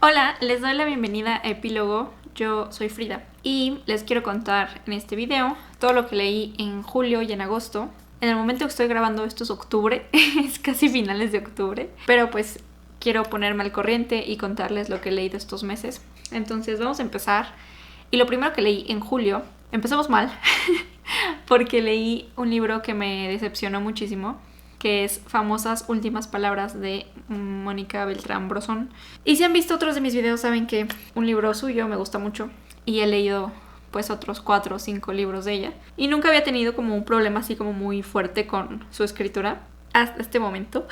Hola, les doy la bienvenida a Epílogo. Yo soy Frida y les quiero contar en este video todo lo que leí en julio y en agosto. En el momento que estoy grabando esto es octubre, es casi finales de octubre, pero pues quiero ponerme al corriente y contarles lo que he leído estos meses. Entonces vamos a empezar. Y lo primero que leí en julio, empezamos mal, porque leí un libro que me decepcionó muchísimo, que es Famosas Últimas Palabras de Mónica Beltrán Brosón. Y si han visto otros de mis videos saben que un libro suyo me gusta mucho y he leído pues otros 4 o 5 libros de ella. Y nunca había tenido como un problema así como muy fuerte con su escritura hasta este momento.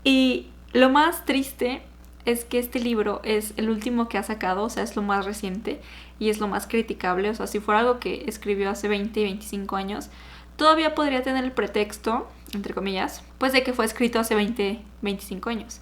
Y lo más triste es que este libro es el último que ha sacado, o sea, es lo más reciente y es lo más criticable. O sea, si fuera algo que escribió hace 20 y 25 años, todavía podría tener el pretexto, entre comillas, pues de que fue escrito hace 20, 25 años.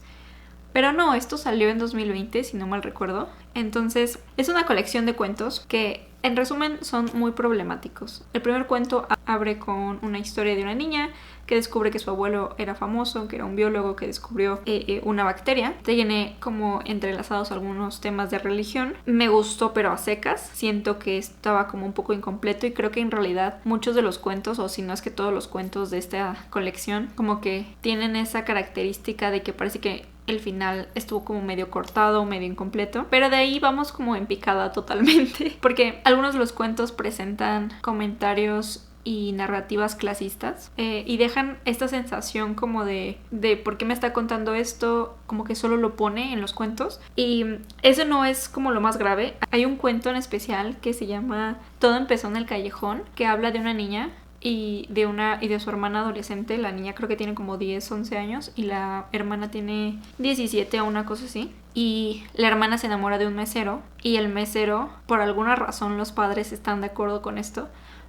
Pero no, esto salió en 2020, si no mal recuerdo. Entonces, es una colección de cuentos que, en resumen, son muy problemáticos. El primer cuento abre con una historia de una niña que descubre que su abuelo era famoso, que era un biólogo que descubrió una bacteria. Tiene como entrelazados algunos temas de religión. Me gustó, pero a secas. Siento que estaba como un poco incompleto y creo que en realidad muchos de los cuentos, o si no es que todos los cuentos de esta colección, como que tienen esa característica de que parece que el final estuvo como medio cortado, medio incompleto, pero de ahí vamos como en picada totalmente, porque algunos de los cuentos presentan comentarios y narrativas clasistas y dejan esta sensación como de ¿por qué me está contando esto? Como que solo lo pone en los cuentos, y eso no es como lo más grave. Hay un cuento en especial que se llama Todo empezó en el callejón, que habla de una niña y de su hermana adolescente. La niña creo que tiene como 10, 11 años y la hermana tiene 17 o una cosa así. Y la hermana se enamora de un mesero y el mesero, por alguna razón los padres están de acuerdo con esto,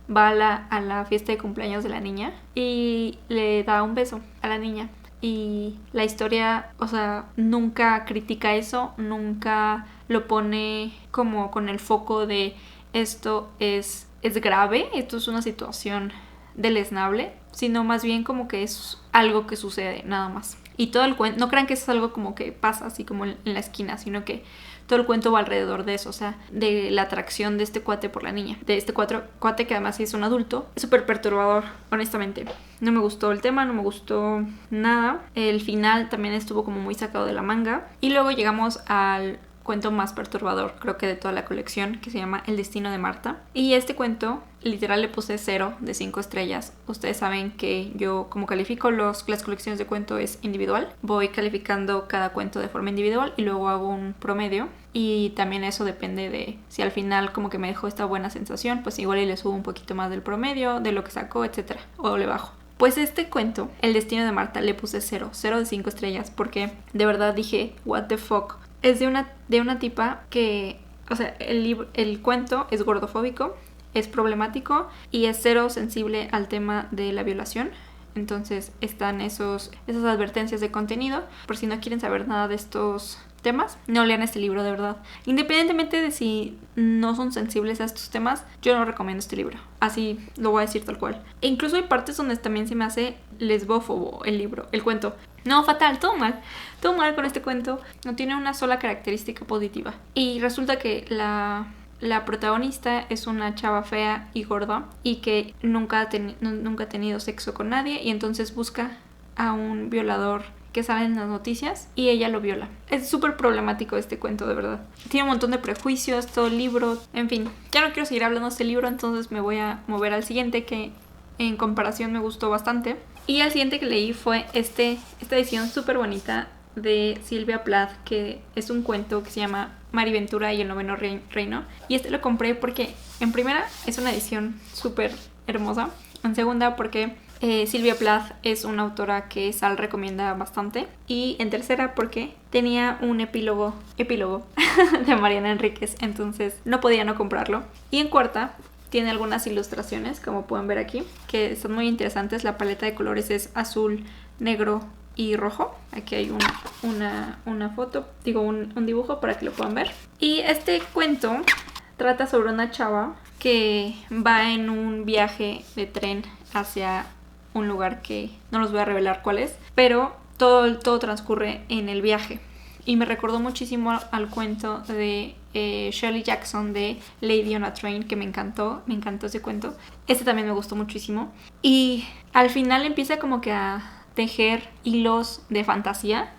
va a la fiesta de cumpleaños de la niña y le da un beso a la niña. Y la historia, o sea, nunca critica eso, nunca lo pone como con el foco de esto es grave, esto es una situación deleznable, sino más bien como que es algo que sucede, nada más. Y todo el cuento, no crean que eso es algo como que pasa así como en la esquina, sino que todo el cuento va alrededor de eso, o sea, de la atracción de este cuate por la niña, de este cuate que además es un adulto. Es súper perturbador, honestamente. No me gustó el tema, no me gustó nada. El final también estuvo como muy sacado de la manga. Y luego llegamos al cuento más perturbador, creo que de toda la colección, que se llama El destino de Marta. Y este cuento, literal le puse 0 de 5 estrellas. Ustedes saben que yo, como califico las colecciones de cuento es individual. Voy calificando cada cuento de forma individual y luego hago un promedio. Y también eso depende de si al final como que me dejó esta buena sensación, pues igual y le subo un poquito más del promedio, de lo que sacó, etcétera, o le bajo. Pues este cuento, El destino de Marta, le puse 0 de 5 estrellas porque de verdad dije, what the fuck. Es de una tipa que, o sea, el cuento es gordofóbico, es problemático y es 0 sensible al tema de la violación. Entonces están esas advertencias de contenido. Por si no quieren saber nada de estos temas, no lean este libro, de verdad. Independientemente de si no son sensibles a estos temas, yo no recomiendo este libro. Así lo voy a decir tal cual. E incluso hay partes donde también se me hace lesbófobo el libro, el cuento. No, fatal, todo mal con este cuento. No tiene una sola característica positiva. Y resulta que la protagonista es una chava fea y gorda y que nunca ha tenido sexo con nadie, y entonces busca a un violador que sale en las noticias y ella lo viola. Es súper problemático este cuento, de verdad. Tiene un montón de prejuicios, todo el libro. En fin, ya no quiero seguir hablando de este libro, entonces me voy a mover al siguiente, que en comparación me gustó bastante. Y el siguiente que leí fue esta edición súper bonita de Silvia Plath, que es un cuento que se llama Mariventura y el noveno reino. Y este lo compré porque, en primera, es una edición súper hermosa. En segunda, porque Silvia Plath es una autora que Sal recomienda bastante. Y en tercera, porque tenía un epílogo de Mariana Enríquez, entonces no podía no comprarlo. Y en cuarta, tiene algunas ilustraciones, como pueden ver aquí, que son muy interesantes. La paleta de colores es azul, negro y rojo. Aquí hay una foto, un dibujo para que lo puedan ver. Y este cuento trata sobre una chava que va en un viaje de tren hacia un lugar que no los voy a revelar cuál es, pero todo transcurre en el viaje. y me recordó muchísimo al cuento de Shirley Jackson de Lady on a Train, que me encantó ese cuento. Este también me gustó muchísimo. Y al final empieza como que a tejer hilos de fantasía,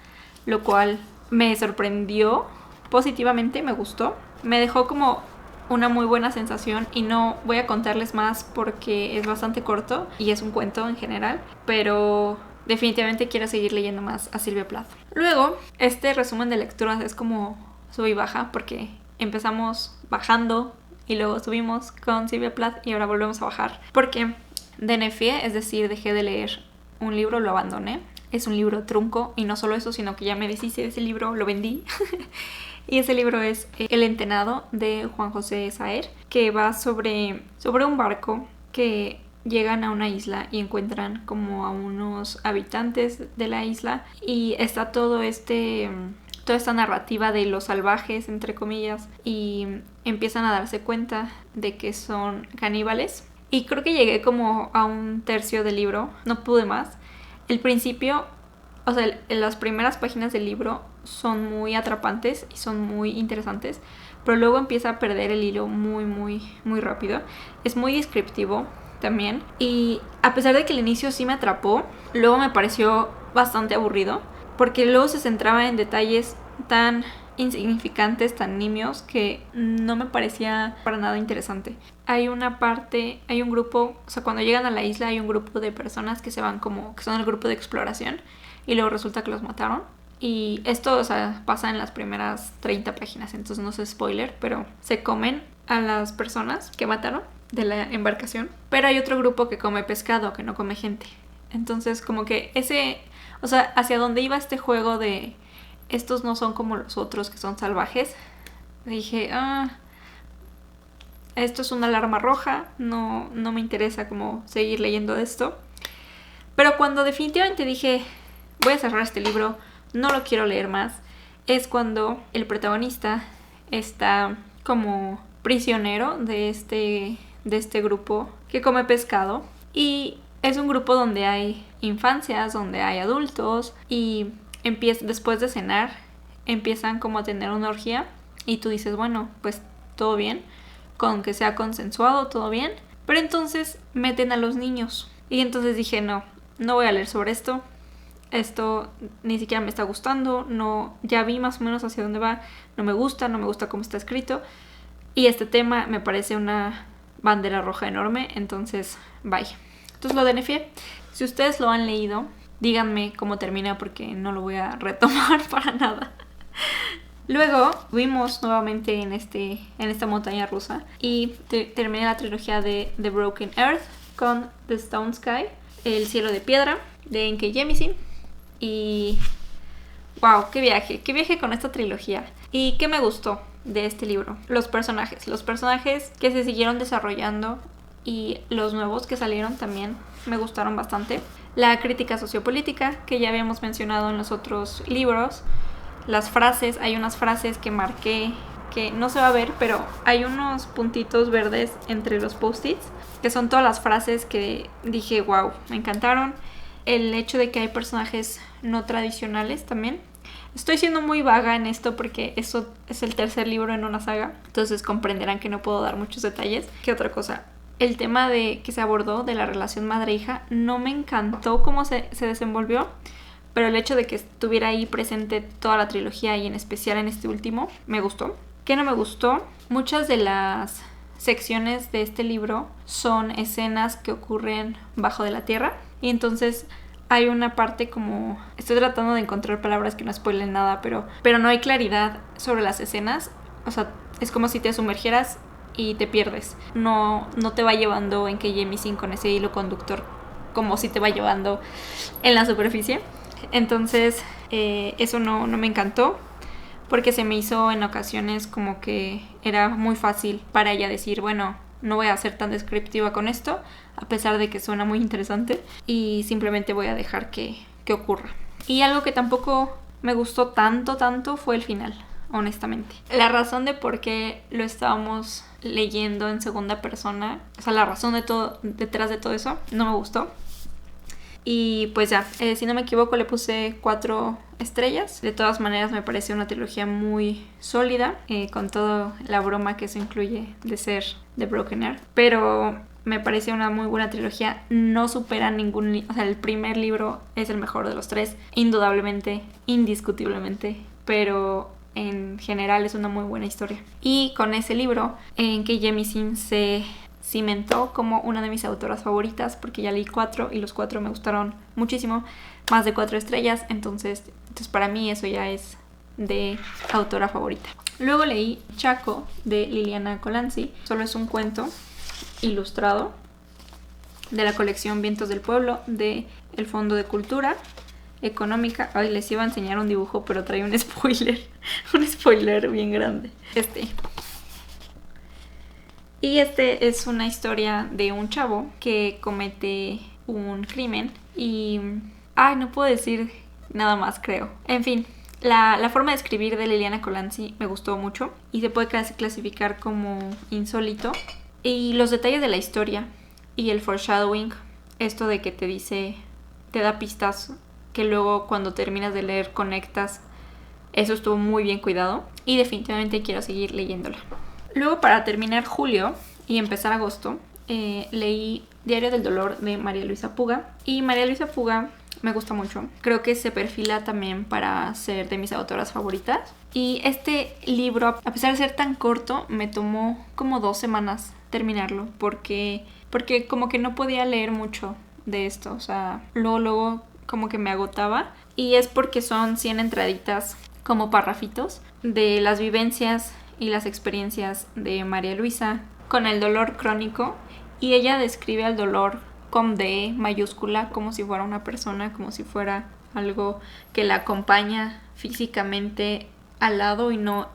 lo cual me sorprendió positivamente, me gustó. Me dejó como una muy buena sensación y no voy a contarles más porque es bastante corto y es un cuento en general, pero definitivamente quiero seguir leyendo más a Sylvia Plath. Luego, este resumen de lecturas es como sube y baja porque empezamos bajando y luego subimos con Sylvia Plath y ahora volvemos a bajar porque DNFie, es decir, dejé de leer un libro, lo abandoné. Es un libro trunco y no solo eso, sino que ya me deshice de ese libro, lo vendí. Y ese libro es El Entenado de Juan José Saer, que va sobre un barco que llegan a una isla y encuentran como a unos habitantes de la isla y está toda esta narrativa de los salvajes, entre comillas, y empiezan a darse cuenta de que son caníbales. Y creo que llegué como a un tercio del libro, no pude más. El principio, o sea, las primeras páginas del libro son muy atrapantes y son muy interesantes, pero luego empieza a perder el hilo muy, muy, muy rápido. Es muy descriptivo también y a pesar de que el inicio sí me atrapó, luego me pareció bastante aburrido porque luego se centraba en detalles tan insignificantes, tan nimios, que no me parecía para nada interesante. Hay un grupo, o sea, cuando llegan a la isla hay un grupo de personas que se van como, que son el grupo de exploración y luego resulta que los mataron. Y esto, o sea, pasa en las primeras 30 páginas, entonces no es spoiler, pero se comen a las personas que mataron de la embarcación. Pero hay otro grupo que come pescado, que no come gente. Entonces como que o sea, hacia dónde iba este juego de estos no son como los otros que son salvajes, dije, esto es una alarma roja, no me interesa como seguir leyendo esto. Pero cuando definitivamente dije, voy a cerrar este libro, no lo quiero leer más, es cuando el protagonista está como prisionero de este grupo que come pescado. Y es un grupo donde hay infancias, donde hay adultos y después de cenar empiezan como a tener una orgía y tú dices, bueno, pues todo bien, con que sea consensuado, todo bien. Pero entonces meten a los niños y entonces dije, no voy a leer sobre esto ni siquiera me está gustando, ya vi más o menos hacia dónde va, no me gusta cómo está escrito y este tema me parece una bandera roja enorme, entonces bye. Entonces lo DNFie. Si ustedes lo han leído, díganme cómo termina porque no lo voy a retomar para nada. Luego fuimos nuevamente en esta montaña rusa y terminé la trilogía de The Broken Earth con The Stone Sky, El cielo de piedra de N.K. Jemisin. Y wow, qué viaje con esta trilogía. ¿Y qué me gustó de este libro? Los personajes que se siguieron desarrollando y los nuevos que salieron también me gustaron bastante. La crítica sociopolítica que ya habíamos mencionado en los otros libros. Las frases, hay unas frases que marqué que no se va a ver, pero hay unos puntitos verdes entre los post-its que son todas las frases que dije, wow, me encantaron. El hecho de que hay personajes no tradicionales también. Estoy siendo muy vaga en esto porque eso es el tercer libro en una saga, entonces comprenderán que no puedo dar muchos detalles. ¿Qué otra cosa? El tema que se abordó de la relación madre-hija no me encantó cómo se desenvolvió, pero el hecho de que estuviera ahí presente toda la trilogía y en especial en este último, me gustó. ¿Qué no me gustó? Muchas de las secciones de este libro son escenas que ocurren bajo de la tierra y entonces hay una parte como... Estoy tratando de encontrar palabras que no spoilen nada, pero no hay claridad sobre las escenas. O sea, es como si te sumergieras y te pierdes. No te va llevando en N.K. Jemisin con ese hilo conductor como si te va llevando en la superficie. Entonces eso no me encantó porque se me hizo en ocasiones como que era muy fácil para ella decir, bueno, no voy a ser tan descriptiva con esto, a pesar de que suena muy interesante, y simplemente voy a dejar que ocurra. Y algo que tampoco me gustó tanto fue el final, honestamente. La razón de por qué lo estábamos leyendo en segunda persona, o sea, la razón detrás de todo eso, no me gustó. Y pues ya, si no me equivoco le puse 4 estrellas. De todas maneras me parece una trilogía muy sólida, con toda la broma que eso incluye de ser The Broken Earth. Pero me parece una muy buena trilogía. No supera ningún o sea, el primer libro es el mejor de los 3, indudablemente, indiscutiblemente. Pero en general es una muy buena historia. Y con ese libro, en que Jemisin se cimentó como una de mis autoras favoritas, porque ya leí 4 y los 4 me gustaron muchísimo, más de 4 estrellas, entonces para mí eso ya es de autora favorita. Luego leí Chaco de Liliana Colanzi. Solo es un cuento ilustrado de la colección Vientos del Pueblo de el Fondo de Cultura Económica. Ay, les iba a enseñar un dibujo, pero trae un spoiler bien grande. Y es una historia de un chavo que comete un crimen y... Ay, no puedo decir nada más, creo. En fin, la forma de escribir de Liliana Colanzi me gustó mucho y se puede clasificar como insólito. Y los detalles de la historia y el foreshadowing, esto de que te da pistas que luego cuando terminas de leer conectas, eso estuvo muy bien cuidado y definitivamente quiero seguir leyéndola. Luego, para terminar julio y empezar agosto, leí Diario del Dolor de María Luisa Puga. Y María Luisa Puga me gusta mucho. Creo que se perfila también para ser de mis autoras favoritas. Y este libro, a pesar de ser tan corto, me tomó como 2 semanas terminarlo. Porque como que no podía leer mucho de esto. O sea, luego como que me agotaba. Y es porque son 100 entraditas como parrafitos de las vivencias y las experiencias de María Luisa con el dolor crónico, y ella describe al dolor con D mayúscula, como si fuera una persona, como si fuera algo que la acompaña físicamente al lado y no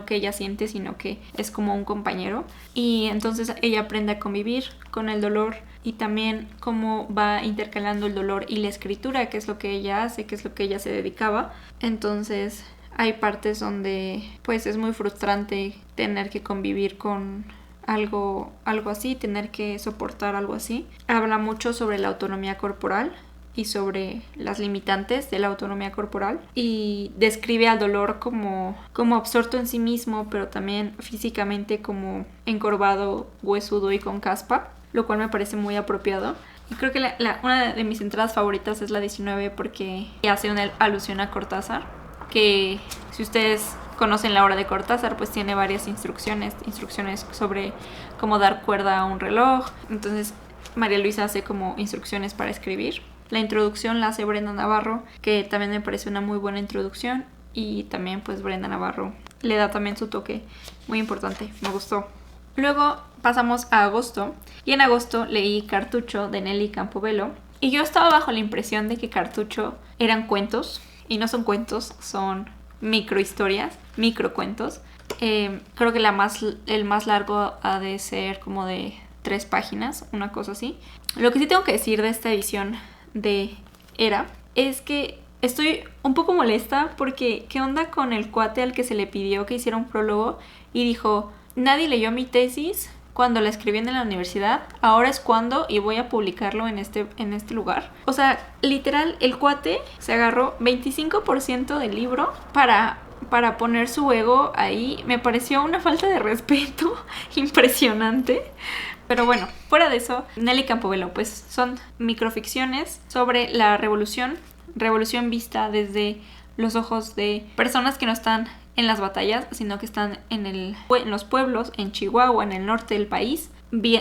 que ella siente, sino que es como un compañero. Y entonces ella aprende a convivir con el dolor y también cómo va intercalando el dolor y la escritura, que es lo que ella hace, que es lo que ella se dedicaba. Entonces hay partes donde pues es muy frustrante tener que convivir con algo así, tener que soportar algo así. Habla mucho sobre la autonomía corporal y sobre las limitantes de la autonomía corporal y describe al dolor como absorto en sí mismo, pero también físicamente como encorvado, huesudo y con caspa, lo cual me parece muy apropiado. Y creo que una de mis entradas favoritas es la 19 porque hace una alusión a Cortázar, que si ustedes conocen la obra de Cortázar, pues tiene varias instrucciones sobre cómo dar cuerda a un reloj. Entonces María Luisa hace como instrucciones para escribir. La introducción la hace Brenda Navarro, que también me parece una muy buena introducción, y también pues Brenda Navarro le da también su toque muy importante, me gustó. Luego pasamos a agosto, y en agosto leí Cartucho de Nelly Campobello, y yo estaba bajo la impresión de que Cartucho eran cuentos, y no son cuentos, son microhistorias, microcuentos. Creo que el más largo ha de ser como de 3 páginas, una cosa así. Lo que sí tengo que decir de esta edición de Era es que estoy un poco molesta porque ¿qué onda con el cuate al que se le pidió que hiciera un prólogo y dijo: nadie leyó mi tesis cuando la escribí en la universidad, ahora es cuando y voy a publicarlo en este lugar? O sea, literal, el cuate se agarró 25% del libro para poner su ego ahí. Me pareció una falta de respeto impresionante. Pero bueno, fuera de eso, Nelly Campobello, pues son microficciones sobre la revolución vista desde los ojos de personas que no están en las batallas, sino que están en los pueblos, en Chihuahua, en el norte del país,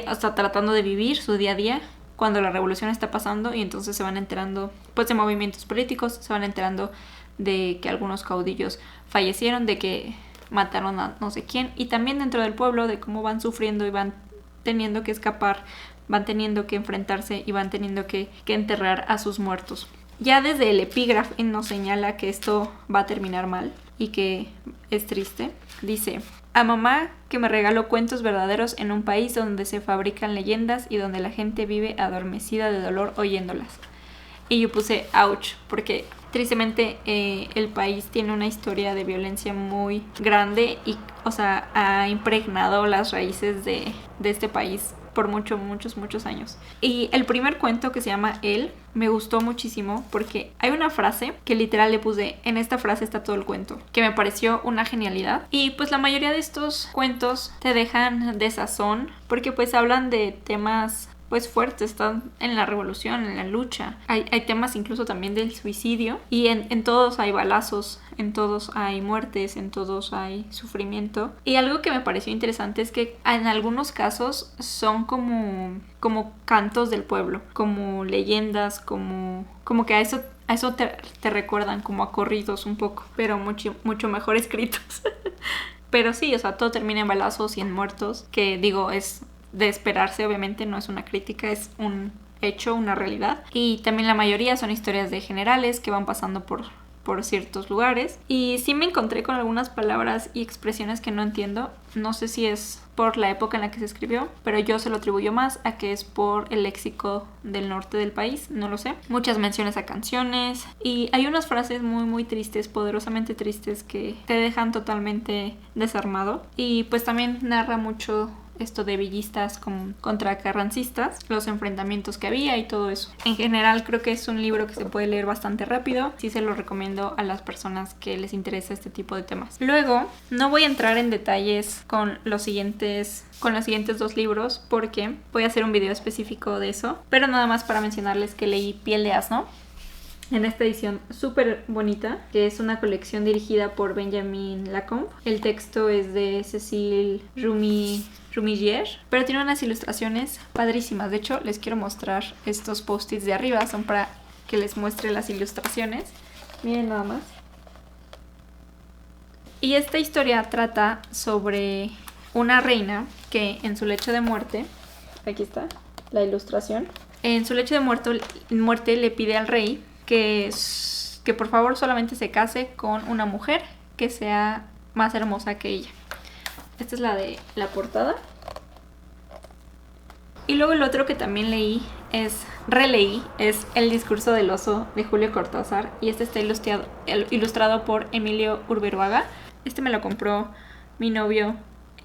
hasta tratando de vivir su día a día cuando la revolución está pasando, y entonces se van enterando pues de movimientos políticos, se van enterando de que algunos caudillos fallecieron, de que mataron a no sé quién, y también dentro del pueblo de cómo van sufriendo y van teniendo que escapar, van teniendo que enfrentarse y van teniendo que enterrar a sus muertos. Ya desde el epígrafe nos señala que esto va a terminar mal y que es triste. Dice: a mamá, que me regaló cuentos verdaderos en un país donde se fabrican leyendas y donde la gente vive adormecida de dolor oyéndolas. Y yo puse ouch, porque tristemente el país tiene una historia de violencia muy grande y, o sea, ha impregnado las raíces de este país por muchos años. Y el primer cuento, que se llama Él, me gustó muchísimo porque hay una frase que literal le puse, en esta frase está todo el cuento, que me pareció una genialidad. Y pues la mayoría de estos cuentos te dejan de sazón porque pues hablan de temas pues fuertes, están en la revolución, en la lucha. Hay temas incluso también del suicidio y en todos hay balazos, en todos hay muertes, en todos hay sufrimiento. Y algo que me pareció interesante es que en algunos casos son como cantos del pueblo, como leyendas, como que a eso te recuerdan, como a corridos un poco, pero mucho mejor escritos. Pero sí, o sea, todo termina en balazos y en muertos, que digo, es de esperarse, obviamente, no es una crítica, es un hecho, una realidad. Y también la mayoría son historias de generales que van pasando por ciertos lugares. Y sí me encontré con algunas palabras y expresiones que no entiendo. No sé si es por la época en la que se escribió, pero yo se lo atribuyo más a que es por el léxico del norte del país, no lo sé. Muchas menciones a canciones y hay unas frases muy tristes, poderosamente tristes, que te dejan totalmente desarmado. Y pues también narra mucho esto de villistas contra carrancistas, los enfrentamientos que había y todo eso. En general creo que es un libro que se puede leer bastante rápido. Sí se lo recomiendo a las personas que les interesa este tipo de temas. Luego, no voy a entrar en detalles con los siguientes 2 libros porque voy a hacer un video específico de eso, pero nada más para mencionarles que leí Piel de Asno en esta edición súper bonita, que es una colección dirigida por Benjamin Lacombe. El texto es de Cécile Rumillier, pero tiene unas ilustraciones padrísimas. De hecho, les quiero mostrar estos post-its de arriba, son para que les muestre las ilustraciones. Miren nada más. Y esta historia trata sobre una reina que en su lecho de muerte, aquí está la ilustración, en su lecho de muerte le pide al rey que por favor solamente se case con una mujer que sea más hermosa que ella. Esta es la portada. Y luego el otro que también releí es El discurso del oso de Julio Cortázar. Y este está ilustrado por Emilio Urberuaga. Este me lo compró mi novio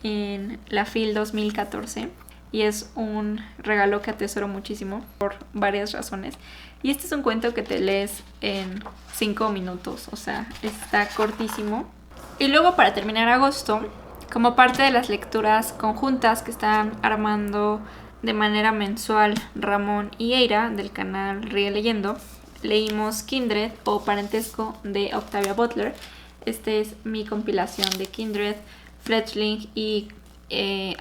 en la FIL 2014. Y es un regalo que atesoro muchísimo por varias razones. Y este es un cuento que te lees en 5 minutos, o sea, está cortísimo. Y luego, para terminar agosto, como parte de las lecturas conjuntas que están armando de manera mensual Ramón y Eira del canal Ríe Leyendo, leímos Kindred o Parentesco de Octavia Butler. Este es mi compilación de Kindred, Fledgling y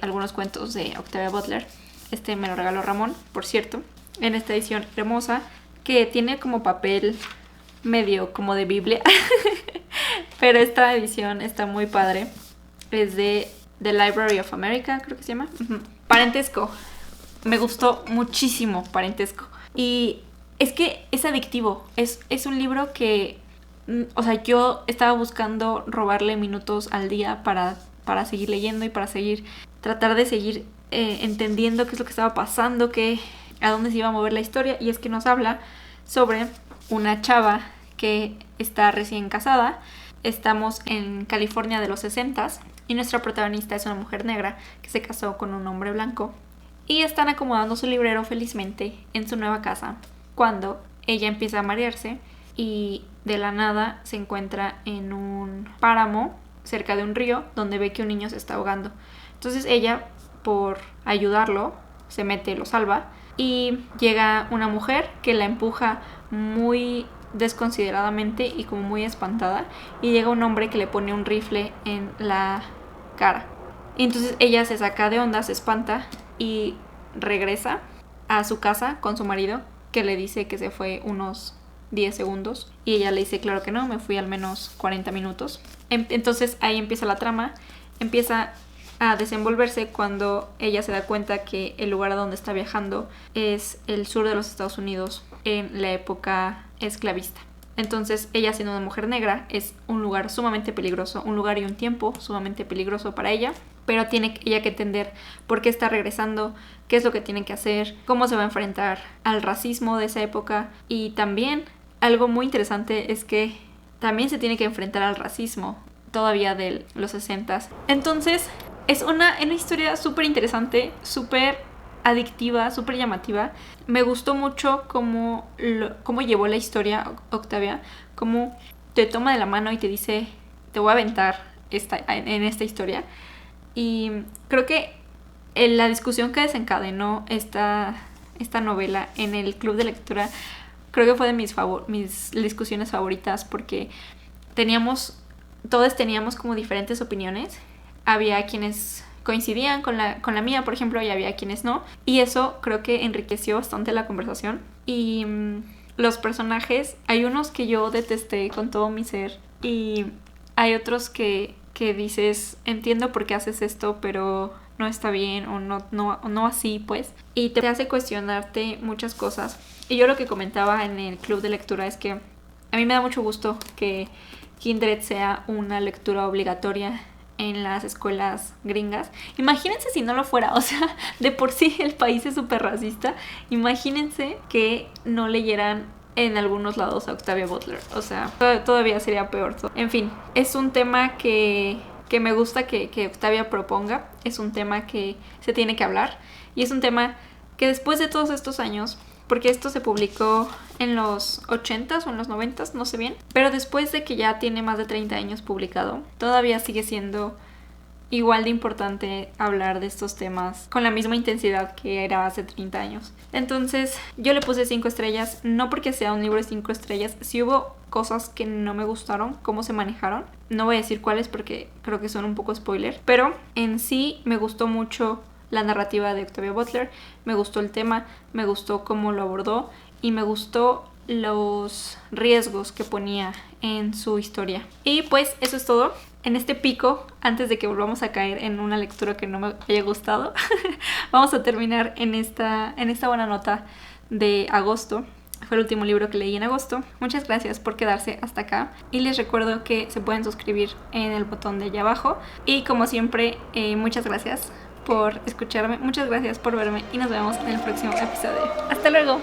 algunos cuentos de Octavia Butler. Este me lo regaló Ramón, por cierto, en esta edición hermosa que tiene como papel medio como de Biblia. Pero esta edición está muy padre. Es de The Library of America, creo que se llama. Parentesco. Me gustó muchísimo Parentesco. Y es que es adictivo. Es un libro que, o sea, yo estaba buscando robarle minutos al día para seguir leyendo y para tratar de seguir entendiendo qué es lo que estaba pasando, a dónde se iba a mover la historia. Y es que nos habla sobre una chava que está recién casada. Estamos en California de los 60s y nuestra protagonista es una mujer negra que se casó con un hombre blanco y están acomodando su librero felizmente en su nueva casa cuando ella empieza a marearse y de la nada se encuentra en un páramo cerca de un río donde ve que un niño se está ahogando. Entonces ella, por ayudarlo, se mete, lo salva y llega una mujer que la empuja muy desconsideradamente y como muy espantada, y llega un hombre que le pone un rifle en la cara. Y entonces ella se saca de onda, se espanta y regresa a su casa con su marido, que le dice que se fue unos 10 segundos y ella le dice claro que no, me fui al menos 40 minutos. Entonces ahí empieza la trama, empieza a desenvolverse cuando ella se da cuenta que el lugar a donde está viajando es el sur de los Estados Unidos en la época esclavista. Entonces ella, siendo una mujer negra, es un lugar sumamente peligroso, un lugar y un tiempo sumamente peligroso para ella, pero tiene ella que entender por qué está regresando, qué es lo que tiene que hacer, cómo se va a enfrentar al racismo de esa época. Y también algo muy interesante es que también se tiene que enfrentar al racismo todavía de los 60s. Entonces es una historia súper interesante, súper adictiva, súper llamativa. Me gustó mucho cómo llevó la historia Octavia, cómo te toma de la mano y te dice, te voy a aventar en esta historia. Y creo que la discusión que desencadenó esta novela en el club de lectura, creo que fue de mis discusiones favoritas, porque todos teníamos como diferentes opiniones. Había quienes coincidían con la mía, por ejemplo, y había quienes no. Y eso creo que enriqueció bastante la conversación. Y los personajes, hay unos que yo detesté con todo mi ser. Y hay otros que dices, entiendo por qué haces esto, pero no está bien, o no así, pues. Y te hace cuestionarte muchas cosas. Y yo lo que comentaba en el club de lectura es que a mí me da mucho gusto que Kindred sea una lectura obligatoria en las escuelas gringas. Imagínense si no lo fuera, o sea, de por sí el país es súper racista. Imagínense que no leyeran en algunos lados a Octavia Butler, o sea, todavía sería peor. En fin, es un tema que me gusta que Octavia proponga, es un tema que se tiene que hablar, y es un tema que después de todos estos años, porque esto se publicó en los 80s o en los 90s, no sé bien, pero después de que ya tiene más de 30 años publicado, todavía sigue siendo igual de importante hablar de estos temas con la misma intensidad que era hace 30 años. Entonces yo le puse 5 estrellas, no porque sea un libro de 5 estrellas. Sí hubo cosas que no me gustaron, cómo se manejaron. No voy a decir cuáles porque creo que son un poco spoiler, pero en sí me gustó mucho la narrativa de Octavia Butler, me gustó el tema, me gustó cómo lo abordó y me gustó los riesgos que ponía en su historia. Y pues eso es todo. En este pico, antes de que volvamos a caer en una lectura que no me haya gustado, vamos a terminar en esta buena nota de agosto. Fue el último libro que leí en agosto. Muchas gracias por quedarse hasta acá. Y les recuerdo que se pueden suscribir en el botón de allá abajo. Y como siempre, muchas gracias por escucharme, muchas gracias por verme y nos vemos en el próximo episodio. ¡Hasta luego!